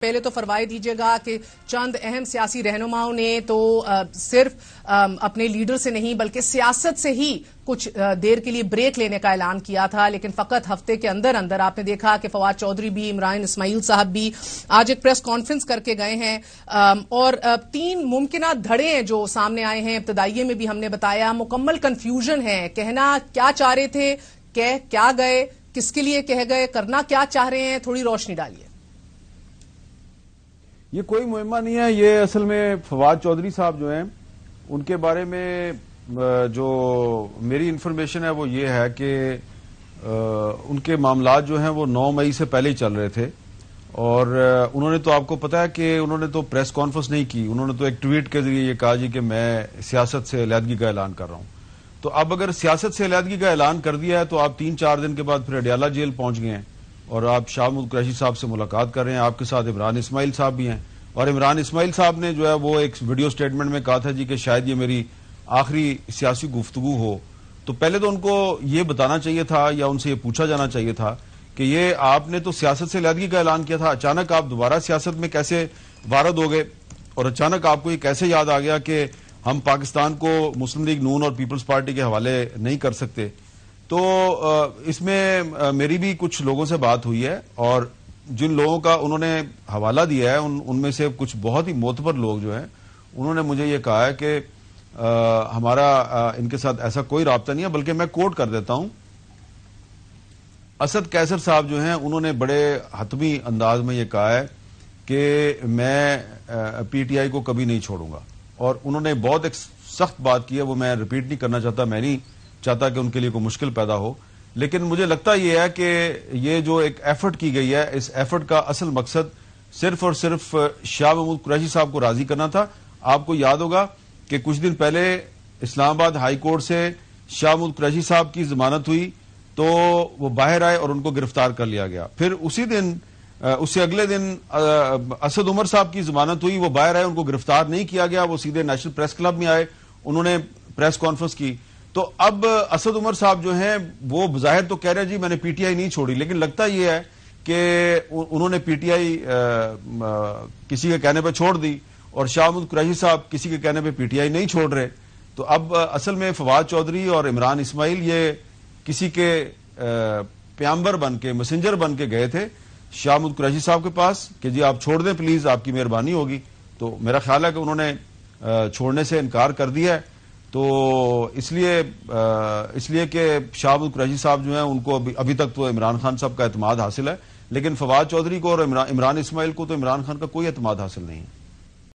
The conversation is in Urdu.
پہلے تو فرمائے دیجیے گا کہ چند اہم سیاسی رہنماؤں نے تو صرف اپنے لیڈر سے نہیں بلکہ سیاست سے ہی کچھ دیر کے لیے بریک لینے کا اعلان کیا تھا، لیکن فقط ہفتے کے اندر اندر آپ نے دیکھا کہ فواد چودھری بھی، عمران اسماعیل صاحب بھی آج ایک پریس کانفرنس کر کے گئے ہیں، اور 3 ممکنہ دھڑے ہیں جو سامنے آئے ہیں۔ ابتدائیے میں بھی ہم نے بتایا مکمل کنفیوژن ہے، کہنا کیا چاہ رہے تھے، کیا گئے، کس کے لیے کہہ گئے، کرنا کیا چاہ رہے ہیں، تھوڑی روشنی ڈالیے۔ یہ کوئی مہمہ نہیں ہے، یہ اصل میں فواد چودھری صاحب جو ہیں ان کے بارے میں جو میری انفارمیشن ہے وہ یہ ہے کہ ان کے معاملات جو ہیں وہ 9 مئی سے پہلے ہی چل رہے تھے، اور انہوں نے تو آپ کو پتا ہے کہ انہوں نے تو پریس کانفرنس نہیں کی، انہوں نے تو ایک ٹویٹ کے ذریعے یہ کہا جی کہ میں سیاست سے علیحدگی کا اعلان کر رہا ہوں۔ تو اب اگر سیاست سے علیحدگی کا اعلان کر دیا ہے تو آپ 3-4 دن کے بعد پھر اڈیالہ جیل پہنچ گئے ہیں، اور آپ شاہ محمود قریشی صاحب سے ملاقات کر رہے ہیں، آپ کے ساتھ عمران اسماعیل صاحب بھی ہیں، اور عمران اسماعیل صاحب نے جو ہے وہ ایک ویڈیو سٹیٹمنٹ میں کہا تھا جی کہ شاید یہ میری آخری سیاسی گفتگو ہو۔ تو پہلے تو ان کو یہ بتانا چاہیے تھا یا ان سے یہ پوچھا جانا چاہیے تھا کہ یہ آپ نے تو سیاست سے علیحدگی کا اعلان کیا تھا، اچانک آپ دوبارہ سیاست میں کیسے وارد ہو گئے، اور اچانک آپ کو یہ کیسے یاد آ گیا کہ ہم پاکستان کو مسلم لیگ نون اور پیپلز پارٹی کے حوالے نہیں کر سکتے۔ تو اس میں میری بھی کچھ لوگوں سے بات ہوئی ہے، اور جن لوگوں کا انہوں نے حوالہ دیا ہے ان میں سے کچھ بہت ہی معتبر لوگ جو ہیں انہوں نے مجھے یہ کہا ہے کہ ہمارا ان کے ساتھ ایسا کوئی رابطہ نہیں ہے، بلکہ میں کوٹ کر دیتا ہوں، اسد قیصر صاحب جو ہیں انہوں نے بڑے حتمی انداز میں یہ کہا ہے کہ میں پی ٹی آئی کو کبھی نہیں چھوڑوں گا، اور انہوں نے بہت ایک سخت بات کی ہے، وہ میں ریپیٹ نہیں کرنا چاہتا، میں نہیں چاہتا کہ ان کے لیے کوئی مشکل پیدا ہو، لیکن مجھے لگتا یہ ہے کہ یہ جو ایک ایفرٹ کی گئی ہے، اس ایفرٹ کا اصل مقصد صرف اور صرف شاہ محمود قریشی صاحب کو راضی کرنا تھا۔ آپ کو یاد ہوگا کہ کچھ دن پہلے اسلام آباد ہائی کورٹ سے شاہ محمود قریشی صاحب کی ضمانت ہوئی تو وہ باہر آئے اور ان کو گرفتار کر لیا گیا، پھر اسی دن اس سے اگلے دن اسد عمر صاحب کی ضمانت ہوئی، وہ باہر آئے، ان کو گرفتار نہیں کیا گیا، وہ سیدھے نیشنل پریس کلب میں آئے، انہوں نے پریس کانفرنس کی۔ تو اب اسد عمر صاحب جو ہیں وہ بظاہر تو کہہ رہے ہیں جی میں نے پی ٹی آئی نہیں چھوڑی، لیکن لگتا یہ ہے کہ انہوں نے پی ٹی آئی کسی کے کہنے پہ چھوڑ دی، اور شاہ محمود قریشی صاحب کسی کے کہنے پہ پی ٹی آئی نہیں چھوڑ رہے۔ تو اب اصل میں فواد چودھری اور عمران اسماعیل یہ کسی کے پیامبر بن کے، میسنجر بن کے گئے تھے شاہ محمود قریشی صاحب کے پاس کہ جی آپ چھوڑ دیں پلیز، آپ کی مہربانی ہوگی۔ تو میرا خیال ہے کہ انہوں نے چھوڑنے سے انکار کر دیا ہے، تو اس لیے کہ شاہ محمود قریشی صاحب جو ہیں ان کو ابھی تک تو عمران خان صاحب کا اعتماد حاصل ہے، لیکن فواد چودھری کو اور عمران اسماعیل کو تو عمران خان کا کوئی اعتماد حاصل نہیں ہے۔